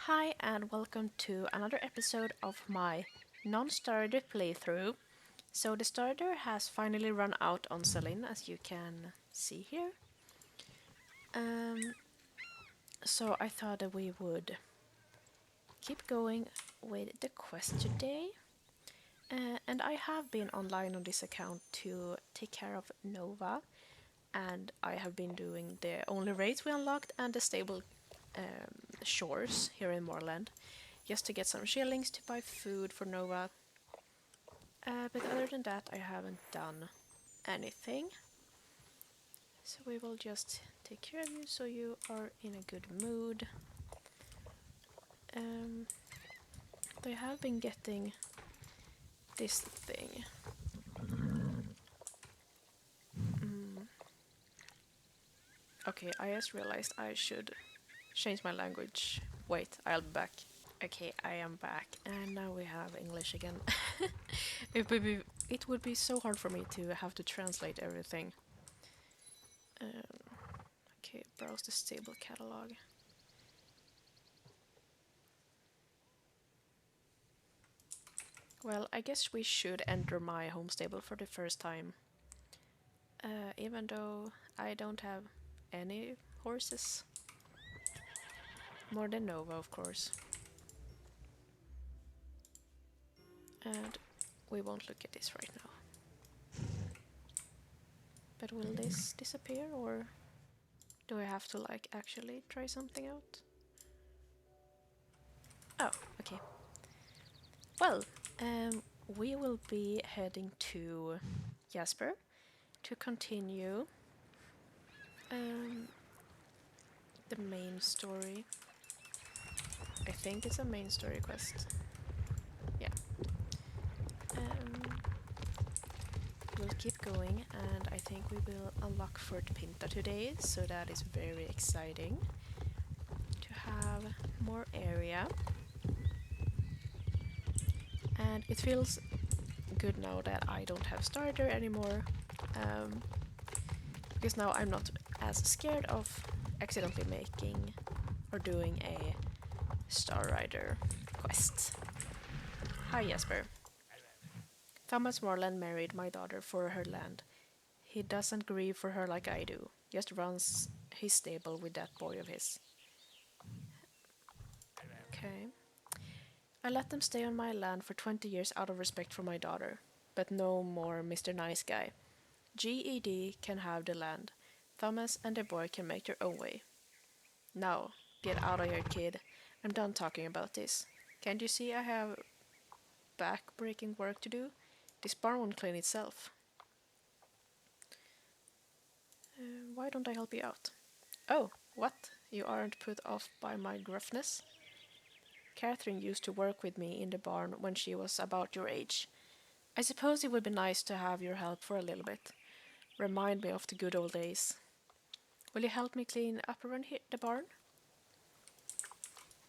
Hi and welcome to another episode of my non-starter playthrough. So the starter has finally run out on Celine, as you can see here. Um, so I thought that we would keep going with the quest today. And I have been online on this account to take care of Nova, and I have been doing the only raids we unlocked and the stable shores here in Moorland, just to get some shillings to buy food for Nova. But other than that, I haven't done anything. So we will just take care of you so you are in a good mood. They have been getting this thing. Okay, I just realized I should change my language. Wait, I'll be back. Okay, I am back, and now we have English again. It would be so hard for me to have to translate everything. Okay, browse the stable catalog. Well, I guess we should enter my home stable for the first time. Even though I don't have any horses. More than Nova, of course. And we won't look at this right now. But will this disappear, or do I have to, like, actually try something out? Oh, okay. Well, we will be heading to Jasper to continue the main story. I think it's a main story quest. Yeah. We'll keep going, and I think we will unlock Fort Pinta today, so that is very exciting to have more area. And it feels good now that I don't have starter anymore, because now I'm not as scared of accidentally making or doing a Star Rider quest. Hi Jesper. Thomas Moorland married my daughter for her land. He doesn't grieve for her like I do, just runs his stable with that boy of his. Okay. I let them stay on my land for 20 years out of respect for my daughter. But no more Mr. Nice Guy. GED can have the land. Thomas and the boy can make their own way. Now, get out of here, kid. I'm done talking about this. Can't you see I have back-breaking work to do? This barn won't clean itself. Why don't I help you out? Oh, what? You aren't put off by my gruffness? Catherine used to work with me in the barn when she was about your age. I suppose it would be nice to have your help for a little bit. Remind me of the good old days. Will you help me clean up around here, the barn?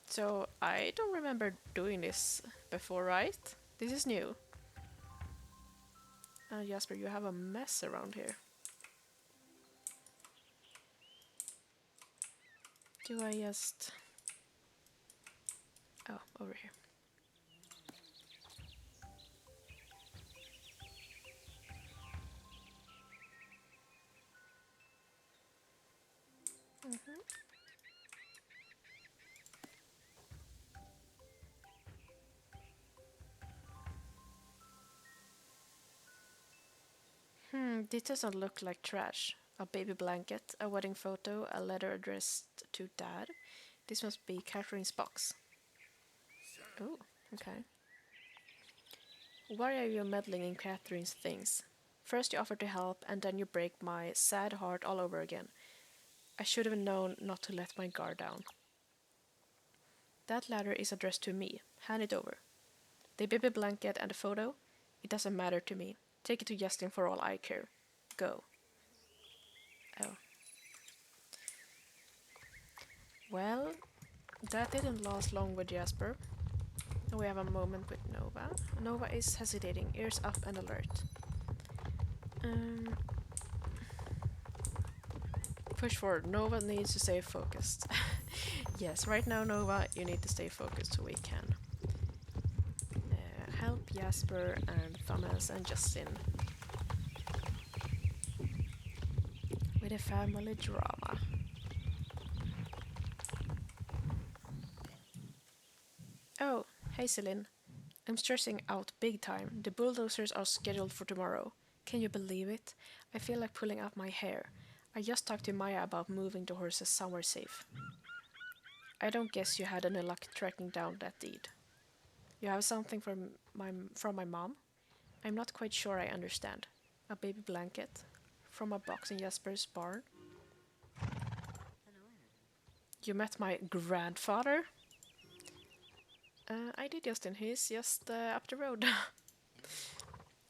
So, I don't remember doing this before, right? This is new. Jasper, you have a mess around here. Do I just... Oh, over here. This doesn't look like trash. A baby blanket, a wedding photo, a letter addressed to Dad. This must be Catherine's box. Oh, okay. Why are you meddling in Catherine's things? First you offer to help, and then you break my sad heart all over again. I should have known not to let my guard down. That letter is addressed to me. Hand it over. The baby blanket and the photo? It doesn't matter to me. Take it to Justin for all I care. Go. Oh. Well, that didn't last long with Jasper. We have a moment with Nova. Nova is hesitating, ears up and alert. Push forward. Nova needs to stay focused. Yes, right now, Nova, you need to stay focused so we can help Jasper and Thomas and Justin with a family drama. Oh, hey Celine. I'm stressing out big time. The bulldozers are scheduled for tomorrow. Can you believe it? I feel like pulling out my hair. I just talked to Maya about moving the horses somewhere safe. I don't guess you had any luck tracking down that deed. You have something from my mom? I'm not quite sure I understand. A baby blanket? From a box in Jasper's barn? You met my grandfather? I did, Justin. He's just up the road.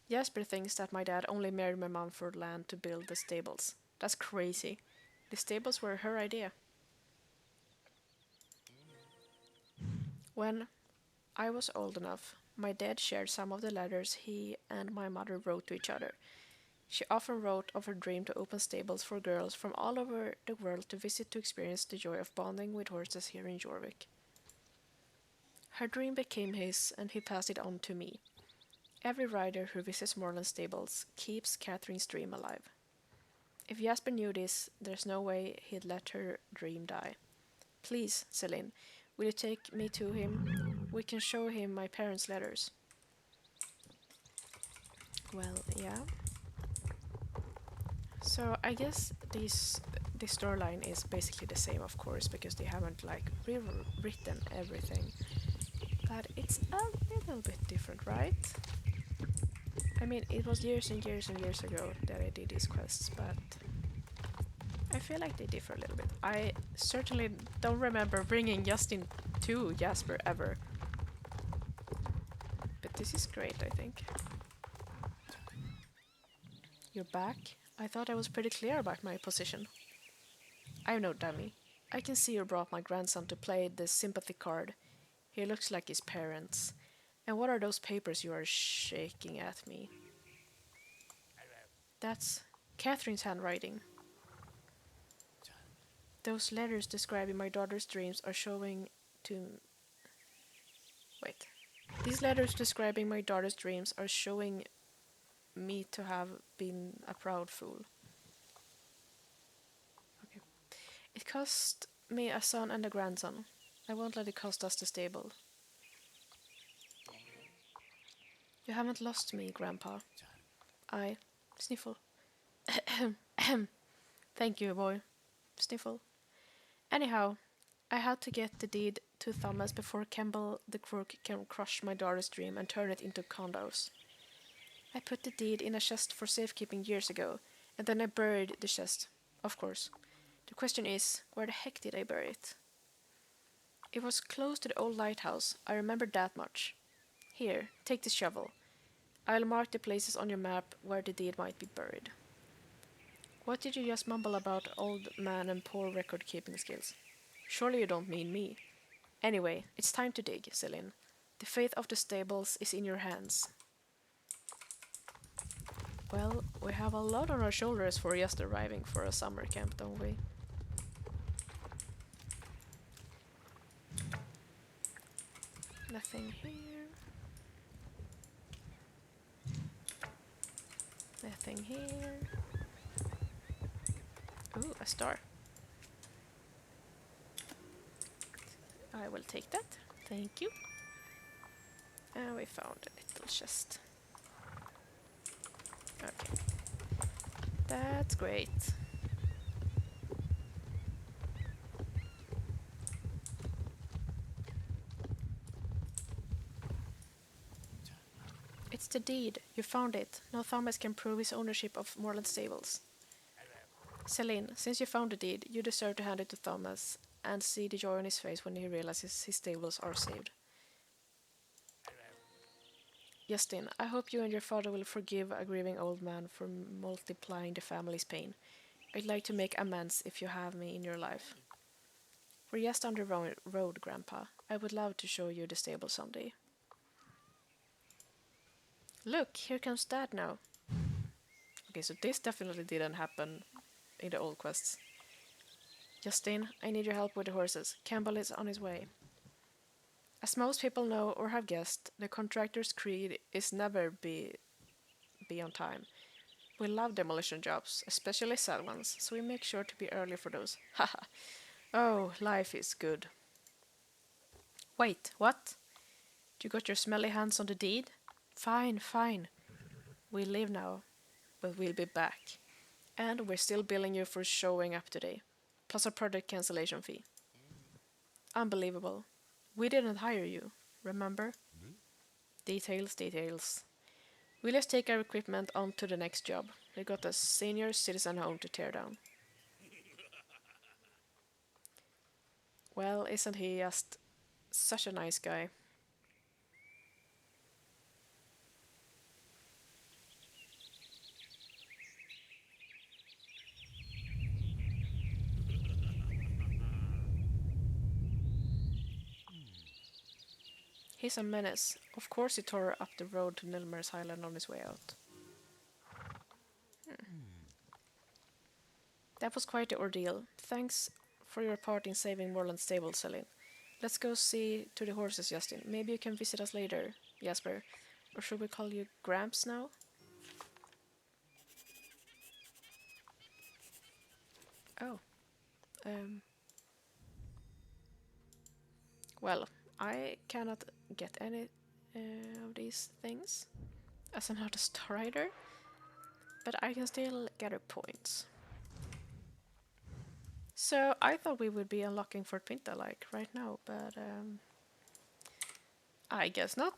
Jasper thinks that my dad only married my mom for land to build the stables. That's crazy. The stables were her idea. When I was old enough, my dad shared some of the letters he and my mother wrote to each other. She often wrote of her dream to open stables for girls from all over the world to visit to experience the joy of bonding with horses here in Jorvik. Her dream became his, and he passed it on to me. Every rider who visits Moorland Stables keeps Catherine's dream alive. If Jasper knew this, there's no way he'd let her dream die. Please, Celine, will you take me to him? We can show him my parents' letters. Well, yeah. So I guess this storyline is basically the same, of course, because they haven't like rewritten everything. But it's a little bit different, right? I mean, it was years and years and years ago that I did these quests, but I feel like they differ a little bit. I certainly don't remember bringing Justin to Jasper ever. But this is great, I think. You're back? I thought I was pretty clear about my position. I'm no dummy. I can see you brought my grandson to play the sympathy card. He looks like his parents. And what are those papers you are shaking at me? That's Catherine's handwriting. Those letters describing my daughter's dreams are showing to... Wait. These letters describing my daughter's dreams are showing me to have been a proud fool. Okay. It cost me a son and a grandson. I won't let it cost us the stable. You haven't lost me, Grandpa. I... Sniffle. Thank you, boy. Sniffle. Anyhow, I had to get the deed to Thomas before Campbell the crook can crush my daughter's dream and turn it into condos. I put the deed in a chest for safekeeping years ago, and then I buried the chest, of course. The question is, where the heck did I bury it? It was close to the old lighthouse, I remember that much. Here, take this shovel. I'll mark the places on your map where the deed might be buried. What did you just mumble about old man and poor record-keeping skills? Surely you don't mean me. Anyway, it's time to dig, Celine. The fate of the stables is in your hands. Well, we have a lot on our shoulders for just arriving for a summer camp, don't we? Nothing here. Nothing here. Ooh, a star. I will take that. Thank you. And we found a little chest. Okay. That's great. It's the deed. You found it. Now Thomas can prove his ownership of Moorland Stables. Celine, since you found the deed, you deserve to hand it to Thomas and see the joy on his face when he realizes his stables are saved. Justin, I hope you and your father will forgive a grieving old man for multiplying the family's pain. I'd like to make amends if you have me in your life. We're just on the road, Grandpa. I would love to show you the stable someday. Look, here comes Dad now. Okay, so this definitely didn't happen in the old quests. Justin, I need your help with the horses. Campbell is on his way. As most people know or have guessed, the contractor's creed is never be on time. We love demolition jobs, especially sad ones, so we make sure to be early for those. Haha. Oh, life is good. Wait, what? You got your smelly hands on the deed? Fine, fine. We leave now, but we'll be back. And we're still billing you for showing up today, plus a project cancellation fee. Unbelievable. We didn't hire you, remember? Details, details. We'll just take our equipment on to the next job. We got a senior citizen home to tear down. Well, isn't he just such a nice guy? He's a menace. Of course he tore up the road to Nilmer's Highland on his way out. That was quite the ordeal. Thanks for your part in saving Moorland Stables, Celine. Let's go see to the horses, Justin. Maybe you can visit us later, Jasper. Or should we call you Gramps now? Oh. Um. Well, I cannot get any of these things as I'm not a star rider, but I can still gather points. So I thought we would be unlocking Fort Pinta like right now, but I guess not.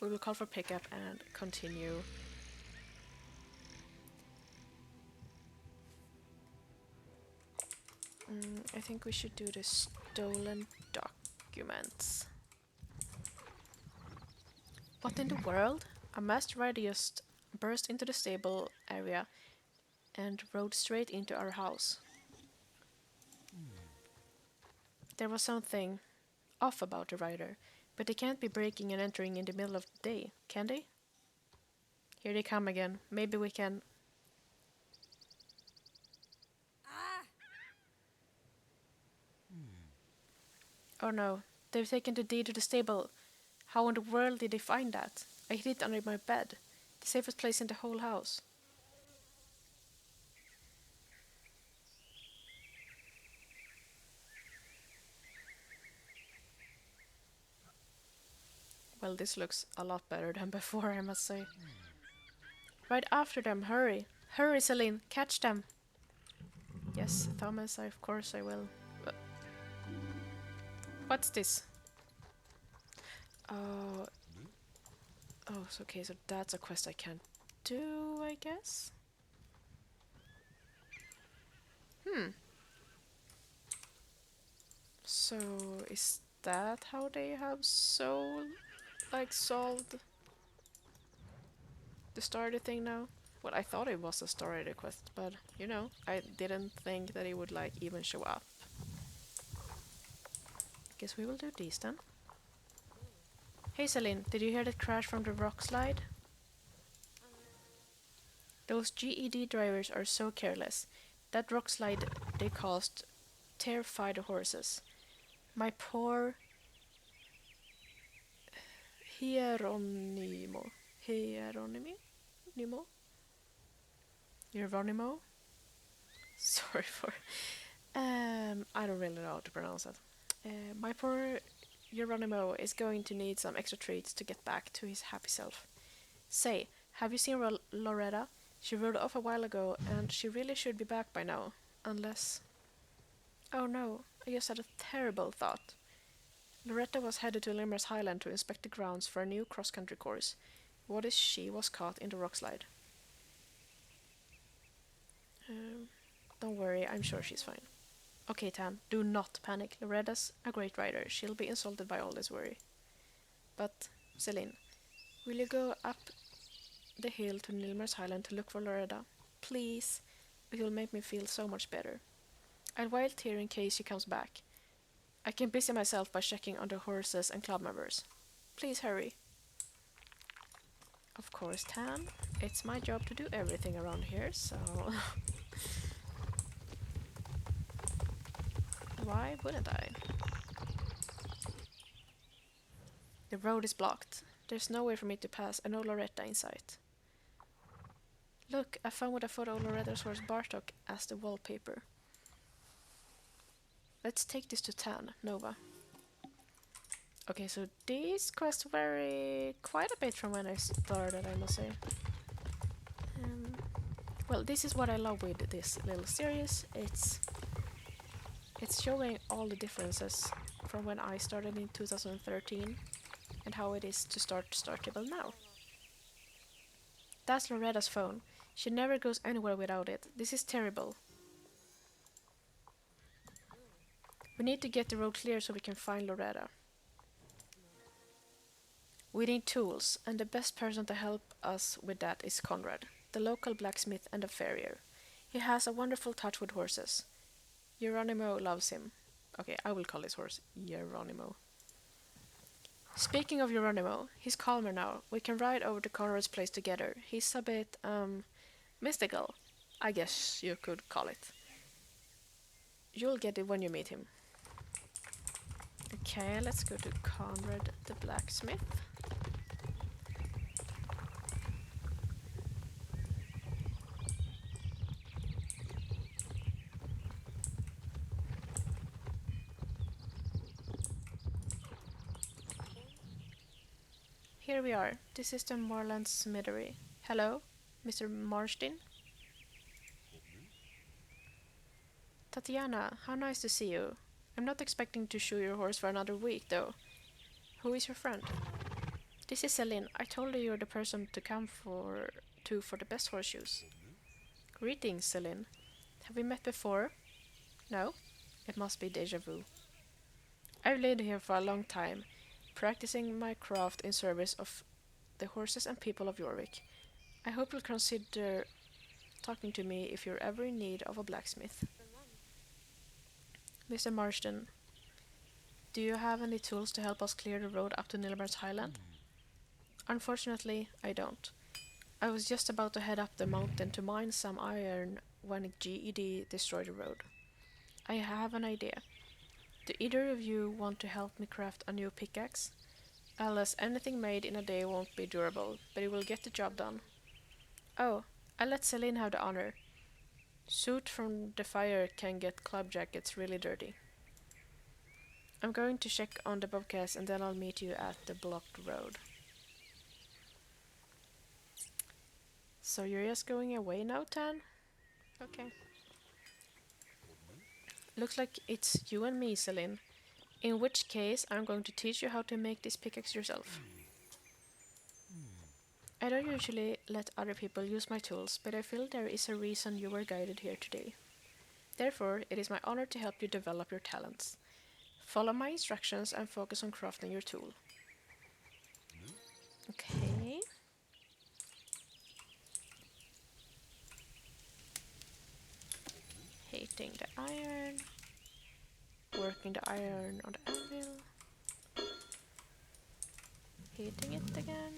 We will call for pickup and continue. I think we should do the stolen documents. What in the world? A masked rider just burst into the stable area and rode straight into our house. There was something off about the rider, but they can't be breaking and entering in the middle of the day, can they? Here they come again. Maybe we can... Oh no, they've taken the deed to the stable. How in the world did they find that? I hid it under my bed. The safest place in the whole house. Well, this looks a lot better than before, I must say. Right after them, hurry! Hurry, Celine, catch them! Yes, Thomas, of course I will. What's this? Oh, okay, so that's a quest I can't do, I guess? So, is that how they have solved the starter thing now? Well, I thought it was a starter quest, but, you know, I didn't think that it would, even show up. Guess we will do these then. Hey Celine, did you hear that crash from the rock slide? Those GED drivers are so careless. That rock slide they caused terrified the horses. My poor Hieronimo. Hieronimo? Sorry for... I don't really know how to pronounce that. My poor Geronimo is going to need some extra treats to get back to his happy self. Say, have you seen Loretta? She rode off a while ago, and she really should be back by now. Unless... Oh no, I just had a terrible thought. Loretta was headed to Limmer's Highland to inspect the grounds for a new cross-country course. What if she was caught in the rock slide? Don't worry, I'm sure she's fine. Okay, Tan, do not panic. Loretta's a great rider. She'll be insulted by all this worry. But, Celine, will you go up the hill to Nilmer's Highland to look for Loretta? Please. It will make me feel so much better. I'll wait here in case she comes back. I can busy myself by checking on the horses and club members. Please hurry. Of course, Tan. It's my job to do everything around here, so why wouldn't I? The road is blocked. There's no way for me to pass, and no Loretta in sight. Look, I found what I thought of Loretta's horse Bartok as the wallpaper. Let's take this to Tan, Nova. Okay, so these quests vary quite a bit from when I started, I must say. Well, this is what I love with this little series. It's showing all the differences from when I started in 2013 and how it is to start Startable now. That's Loretta's phone. She never goes anywhere without it. This is terrible. We need to get the road clear so we can find Loretta. We need tools, and the best person to help us with that is Conrad, the local blacksmith and a farrier. He has a wonderful touch with horses. Geronimo loves him. Okay, I will call his horse Geronimo. Speaking of Geronimo, he's calmer now. We can ride over to Conrad's place together. He's a bit, mystical, I guess you could call it. You'll get it when you meet him. Okay, let's go to Conrad the blacksmith. Here we are. This is the Moorland Smithery. Hello, Mr. Marsden. Tatiana, how nice to see you. I'm not expecting to shoe your horse for another week, though. Who is your friend? This is Celine. I told you you're the person to come for the best horseshoes. Greetings, Celine. Have we met before? No? It must be déjà vu. I've lived here for a long time, practicing my craft in service of the horses and people of Jorvik. I hope you'll consider talking to me if you're ever in need of a blacksmith. Mr. Marsden, do you have any tools to help us clear the road up to Nilbrands Highland? Unfortunately, I don't. I was just about to head up the mountain to mine some iron when a GED destroyed the road. I have an idea. Do either of you want to help me craft a new pickaxe? Alas, anything made in a day won't be durable, but it will get the job done. Oh, I'll let Celine have the honor. Soot from the fire can get club jackets really dirty. I'm going to check on the bobcats and then I'll meet you at the blocked road. So you're just going away now, Tan? Okay. Looks like it's you and me, Celine. In which case, I'm going to teach you how to make this pickaxe yourself. I don't usually let other people use my tools, but I feel there is a reason you were guided here today. Therefore, it is my honor to help you develop your talents. Follow my instructions and focus on crafting your tool. Okay. Heating the iron. Working the iron on the anvil. Heating it again.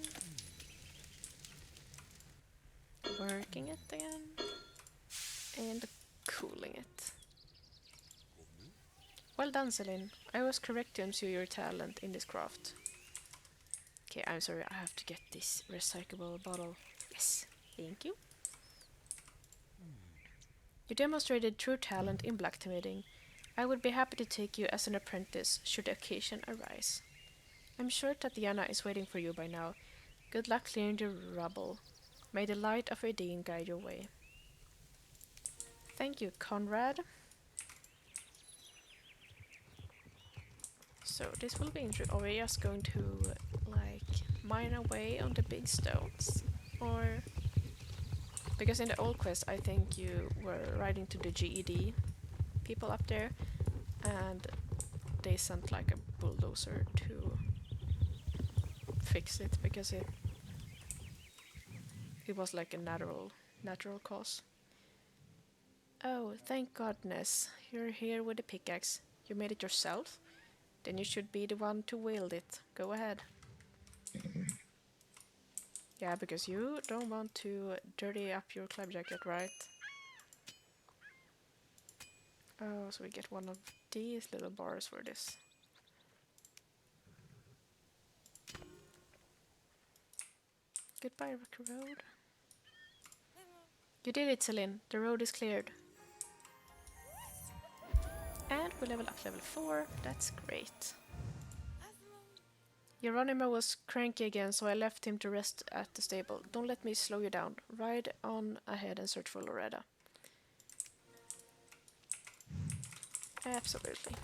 Working it again. And cooling it. Well done, Celine. I was correct to assume your talent in this craft. Okay, I'm sorry, I have to get this recyclable bottle. Yes, thank you. You demonstrated true talent in blacksmithing. I would be happy to take you as an apprentice should the occasion arise. I'm sure Tatiana is waiting for you by now. Good luck clearing the rubble. May the light of Edine guide your way. Thank you, Conrad. So this will be interesting. Are we just going to mine away on the big stones? Or because in the old quest I think you were riding to the GED people up there and they sent like a bulldozer to fix it because it was like a natural cause. Oh, thank goodness. You're here with the pickaxe. You made it yourself? Then you should be the one to wield it. Go ahead. Yeah, because you don't want to dirty up your club jacket, right? Oh, so we get one of these little bars for this. Goodbye, Rocky Road. You did it, Celine. The road is cleared. And we level up level 4. That's great. Geronimo was cranky again, so I left him to rest at the stable. Don't let me slow you down. Ride on ahead and search for Loretta. Absolutely.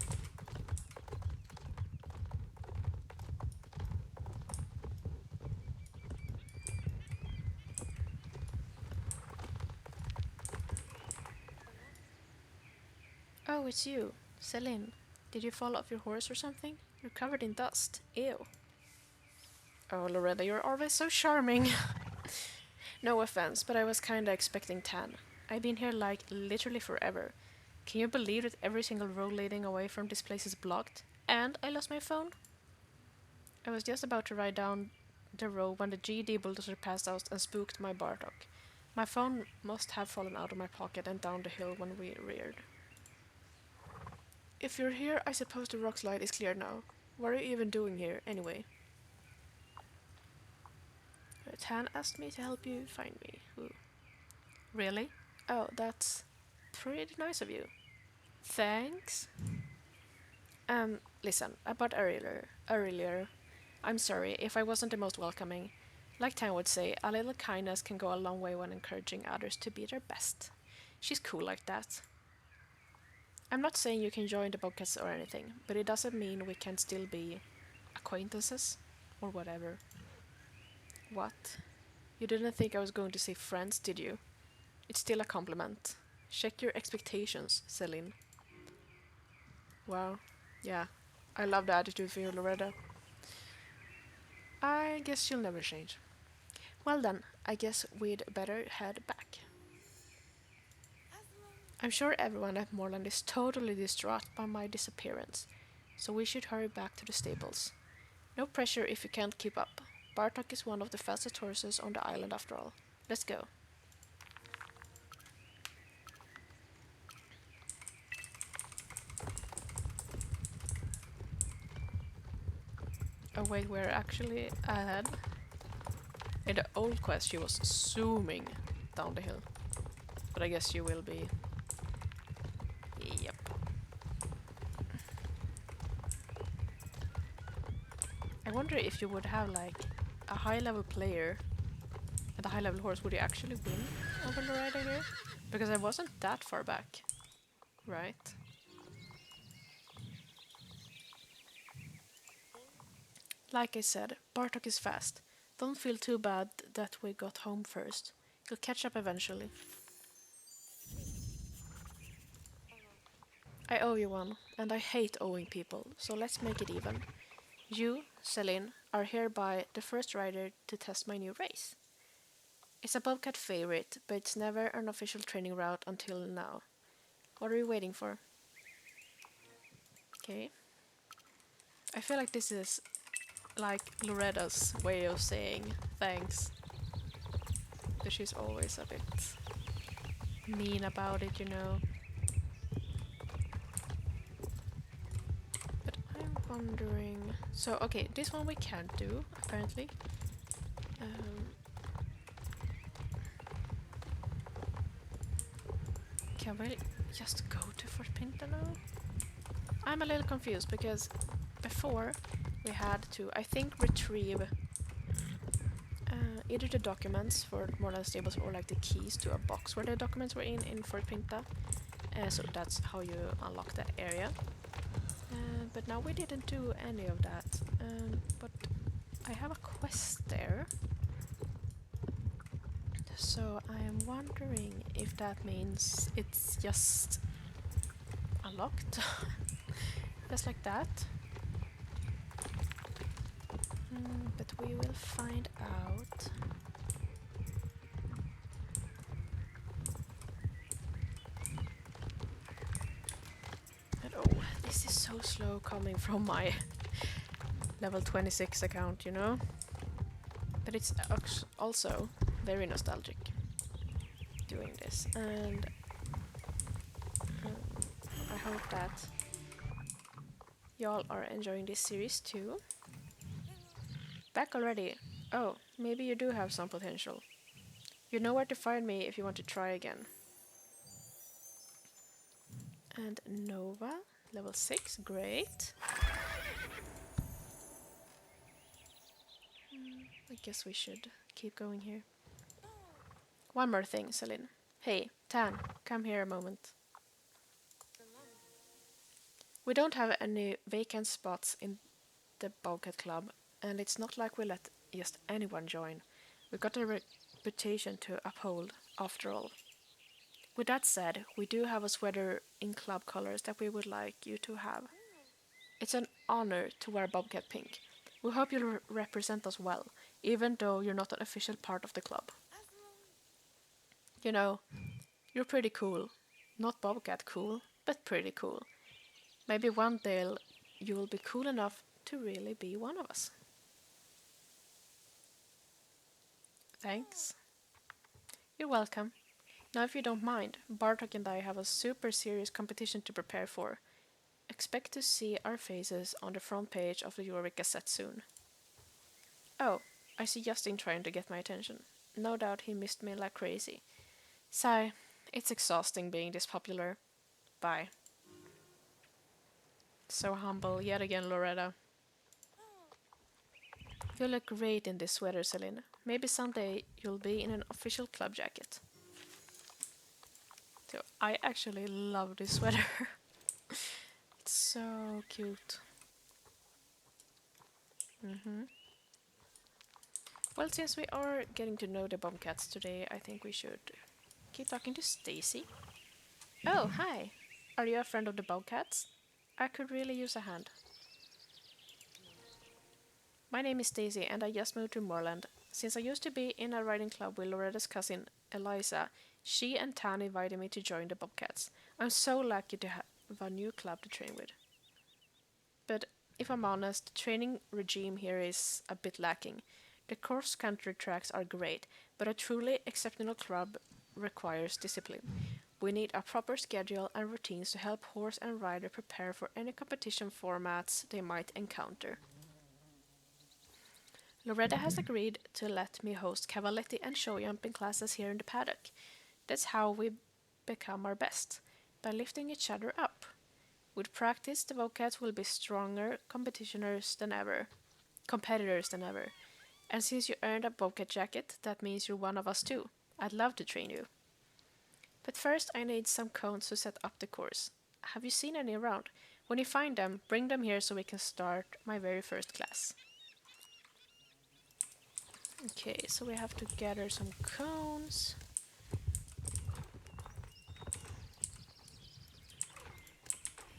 Oh, it's you. Celine. Did you fall off your horse or something? You're covered in dust. Ew. Oh, Loretta, you're always so charming. No offense, but I was kinda expecting tan. I've been here like literally forever. Can you believe that every single road leading away from this place is blocked? And I lost my phone? I was just about to ride down the road when the GED bulldozer passed out and spooked my Bartok. My phone must have fallen out of my pocket and down the hill when we reared. If you're here, I suppose the rock slide is clear now. What are you even doing here, anyway? Tan asked me to help you find me. Ooh. Really? Oh, that's pretty nice of you. Thanks. Listen, about earlier, I'm sorry if I wasn't the most welcoming. Like Tan would say, a little kindness can go a long way when encouraging others to be their best. She's cool like that. I'm not saying you can join the Bobcats or anything, but it doesn't mean we can still be acquaintances or whatever. What? You didn't think I was going to say friends, did you? It's still a compliment. Check your expectations, Celine. Wow. Yeah. I love the attitude for you, Loretta. I guess she'll never change. Well then, I guess we'd better head back. I'm sure everyone at Moorland is totally distraught by my disappearance, so we should hurry back to the stables. No pressure if you can't keep up. Bartok is one of the fastest horses on the island after all. Let's go. Oh wait, we're actually ahead. In the old quest she was zooming down the hill. But I guess you will be... Yep. I wonder if you would have like a high level player and a high level horse, would you actually win over Loretta here? Because I wasn't that far back. Right? Like I said, Bartok is fast. Don't feel too bad that we got home first. He'll catch up eventually. I owe you one, and I hate owing people, so let's make it even. You, Celine, are hereby the first rider to test my new race. It's a Bobcat favorite, but it's never an official training route until now. What are you waiting for? Okay. I feel like this is like Loretta's way of saying thanks. But she's always a bit mean about it, you know. But I'm wondering... So, okay, this one we can't do, apparently. Can we just go to Fort Pinta now? I'm a little confused because before we had to, I think, retrieve either the documents for Moorland Stables or like the keys to a box where the documents were in Fort Pinta. So that's how you unlock that area. But now we didn't do any of that. But I have a quest there. So I am wondering if that means it's just unlocked. Just like that. But we will find out. But oh, this is so slow coming from my level 26 account, you know? But But it's also very nostalgic doing this, and I hope that y'all are enjoying this series too. Back already? Oh, maybe you do have some potential. You know where to find me if you want to try again. And Nova, level 6, great. I guess we should keep going here. One more thing, Celine. Hey, Tan, come here a moment. We don't have any vacant spots in the Bobcat Club, and it's not like we let just anyone join. We got a reputation to uphold, after all. With that said, we do have a sweater in club colors that we would like you to have. It's an honor to wear Bobcat pink. We hope you'll represent us well, even though you're not an official part of the club. You know, you're pretty cool. Not Bobcat cool, but pretty cool. Maybe one day you'll be cool enough to really be one of us. Thanks. You're welcome. Now if you don't mind, Bartok and I have a super serious competition to prepare for. Expect to see our faces on the front page of the Jorvik Gazette soon. Oh, I see Justin trying to get my attention. No doubt he missed me like crazy. Sigh, it's exhausting being this popular. Bye. So humble yet again, Loretta. You look great in this sweater, Celine. Maybe someday you'll be in an official club jacket. So I actually love this sweater. It's so cute. Well, since we are getting to know the Bobcats today, I think we should keep talking to Stacy. Oh, hi. Are you a friend of the Bobcats? I could really use a hand. My name is Stacy and I just moved to Moorland. Since I used to be in a riding club with Loretta's cousin Eliza, she and Tan invited me to join the Bobcats. I'm so lucky to have a new club to train with. But if I'm honest, the training regime here is a bit lacking. The cross-country tracks are great, but a truly exceptional club requires discipline. We need a proper schedule and routines to help horse and rider prepare for any competition formats they might encounter. Loretta has agreed to let me host cavaletti and show jumping classes here in the paddock. That's how we become our best, by lifting each other up. With practice, the Bobcats will be stronger competitors than ever. And since you earned a Bobcat jacket, that means you're one of us too. I'd love to train you. But first, I need some cones to set up the course. Have you seen any around? When you find them, bring them here so we can start my very first class. Okay, so we have to gather some cones.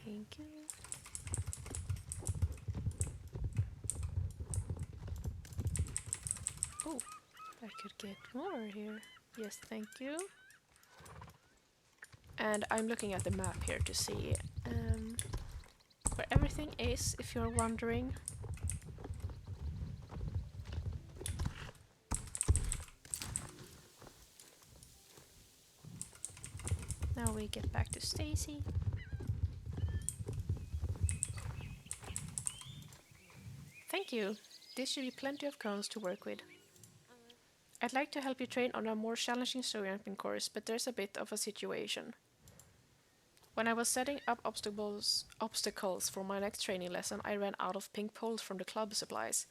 Thank you. Oh, I could get more here. Yes, thank you. And I'm looking at the map here to see where everything is, if you're wondering. Now we get back to Stacy. Thank you. This should be plenty of cones to work with. I'd like to help you train on a more challenging solo jumping course, but there's a bit of a situation. When I was setting up obstacles for my next training lesson, I ran out of pink poles from the club supplies.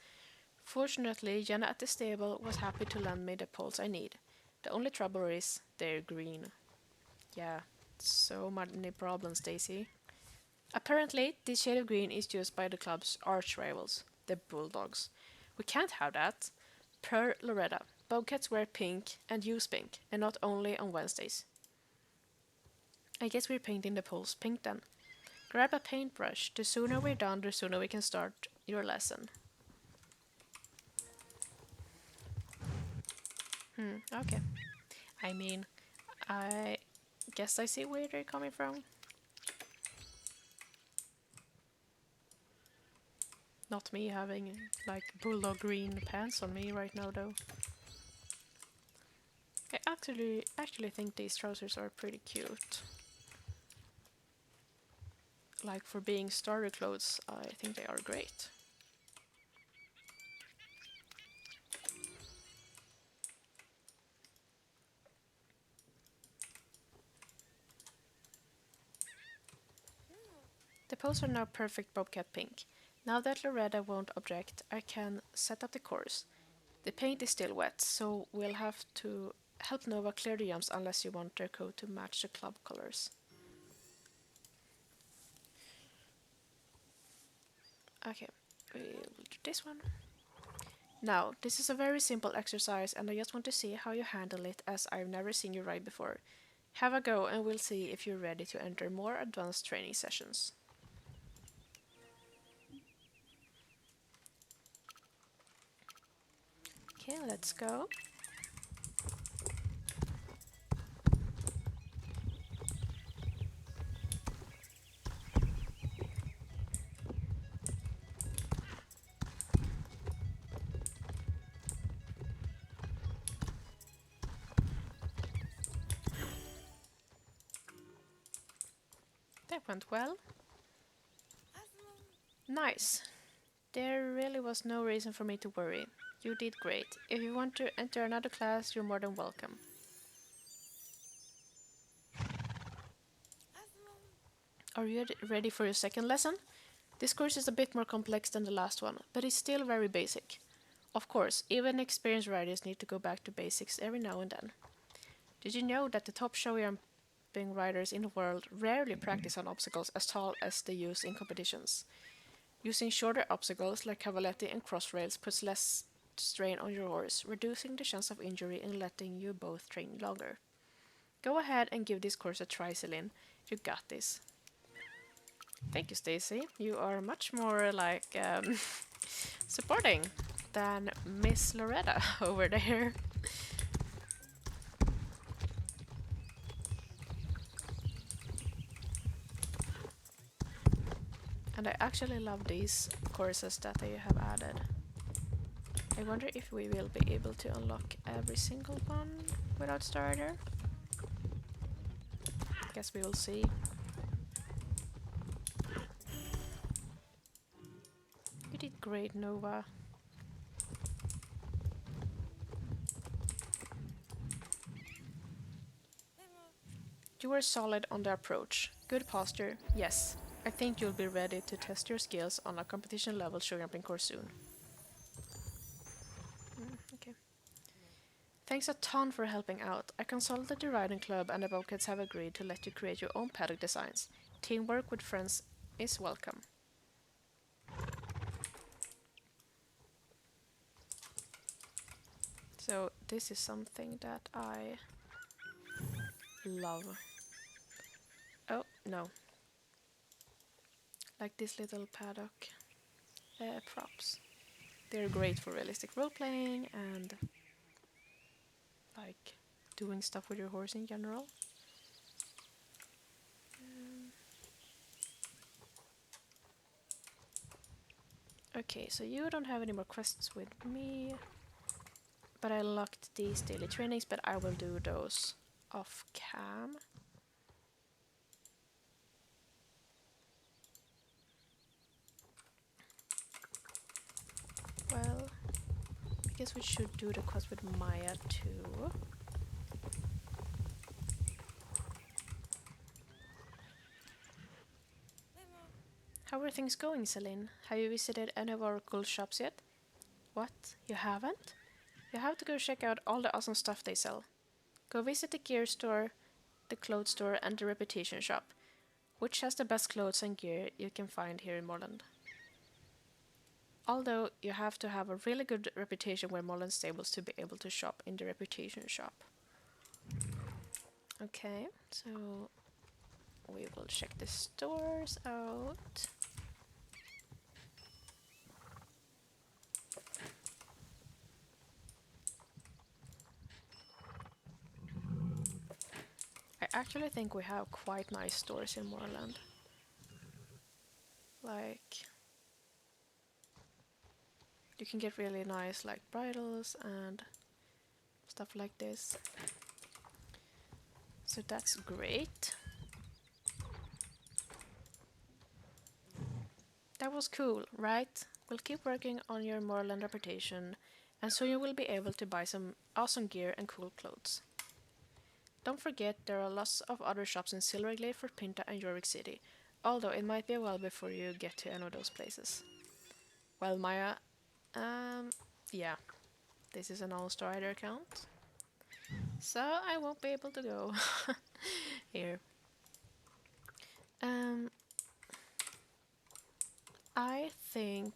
Fortunately, Jenna at the stable was happy to lend me the poles I need. The only trouble is, they're green. Yeah, so many problems, Daisy. Apparently, this shade of green is used by the club's arch rivals, the Bulldogs. We can't have that. Per Loretta, Bobcats wear pink and use pink, and not only on Wednesdays. I guess we're painting the poles pink then. Grab a paintbrush. The sooner we're done, the sooner we can start your lesson. Okay. I mean, I guess I see where they're coming from. Not me having like bulldog green pants on me right now though. I actually think these trousers are pretty cute. Like for being starter clothes, I think they are great. The posts are now perfect bobcat pink. Now that Loretta won't object, I can set up the course. The paint is still wet, so we'll have to help Nova clear the jumps unless you want their coat to match the club colors. Okay, we'll do this one. Now, this is a very simple exercise and I just want to see how you handle it as I've never seen you ride before. Have a go and we'll see if you're ready to enter more advanced training sessions. Okay, let's go. That went well. Nice. There really was no reason for me to worry. You did great. If you want to enter another class, you're more than welcome. Are you ready for your second lesson? This course is a bit more complex than the last one, but it's still very basic. Of course, even experienced riders need to go back to basics every now and then. Did you know that the top show jumping riders in the world rarely practice on obstacles as tall as they use in competitions? Using shorter obstacles like cavaletti and crossrails puts less strain on your horse, reducing the chance of injury and letting you both train longer. Go ahead and give this course a try, Celine. You got this. Thank you, Stacy. You are much more like supporting than Miss Loretta over there. And I actually love these courses that they have added. I wonder if we will be able to unlock every single one without starter. Guess we will see. You did great, Nova. You were solid on the approach. Good posture. Yes, I think you'll be ready to test your skills on a competition level show jumping course soon. Okay. Thanks a ton for helping out. I consulted the riding club and the Bobcats have agreed to let you create your own paddock designs. Teamwork with friends is welcome. So this is something that I love. Oh, no. Like this little paddock props. They're great for realistic role-playing and like doing stuff with your horse in general. Okay, so you don't have any more quests with me. But I locked these daily trainings, but I will do those off cam. Well, I guess we should do the quest with Maya too. How are things going, Celine? Have you visited any of our cool shops yet? What? You haven't? You have to go check out all the awesome stuff they sell. Go visit the gear store, the clothes store, and the reputation shop, which has the best clothes and gear you can find here in Moorland. Although you have to have a really good reputation with Moorland Stables to be able to shop in the reputation shop. Okay, so we will check the stores out. I actually think we have quite nice stores in Moorland. Like, You can get really nice like bridles and stuff like this. So that's great. That was cool, right? We'll keep working on your Moorland reputation, and soon you will be able to buy some awesome gear and cool clothes. Don't forget, there are lots of other shops in Silverglade for Pinta and Jorvik City, although it might be a while before you get to any of those places. Well, Maya, yeah, this is an all-starter account, so I won't be able to go here. I think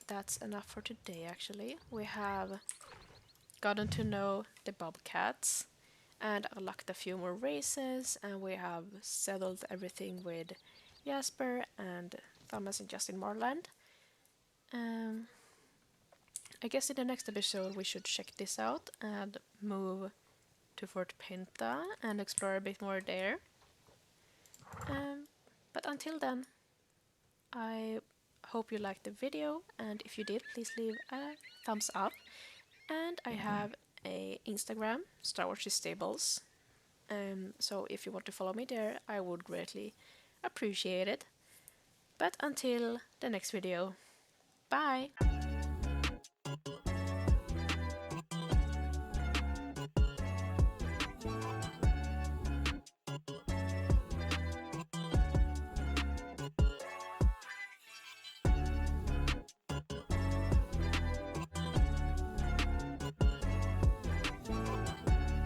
that's enough for today, actually. We have gotten to know the Bobcats and unlocked a few more races, and we have settled everything with Jasper and Thomas and Justin Moorland. I guess in the next episode we should check this out and move to Fort Pinta and explore a bit more there. But until then, I hope you liked the video, and if you did, please leave a thumbs up. And I have a Instagram, Star Wars Stables. So if you want to follow me there, I would greatly appreciate it. But until the next video, bye!